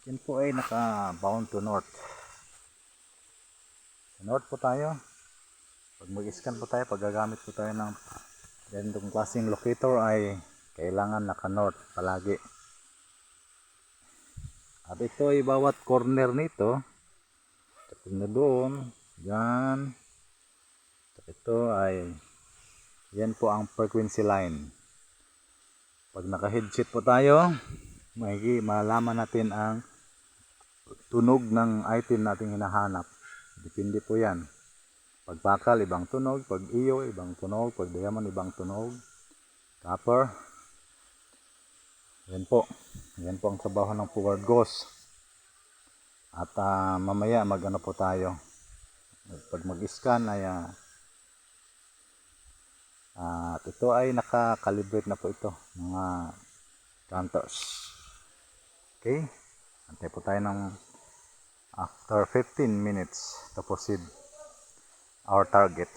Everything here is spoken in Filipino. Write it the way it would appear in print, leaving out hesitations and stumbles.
Yan po ay naka-bound to north. North po tayo. Pag mag-scan po tayo, pag gagamit po tayo ng ganitong klaseng locator ay kailangan naka-north palagi. At ito ay bawat corner nito. Tapos na doon, yan. Ito ay, yan po ang frequency line. Pag naka-headset po tayo, malaman natin ang tunog ng item nating hinahanap. Depende po yan. Pag bakal, ibang tunog. Pag iyo, ibang tunog. Pag diamond, ibang tunog. Copper. Yan po. Yan po ang trabaho ng forward gauge. At mamaya mag-ano po tayo. Pag mag-scan ay at ito ay naka-calibrate na po ito. Mga counters. Okay. Antay po tayo ng after 15 minutes to proceed our target.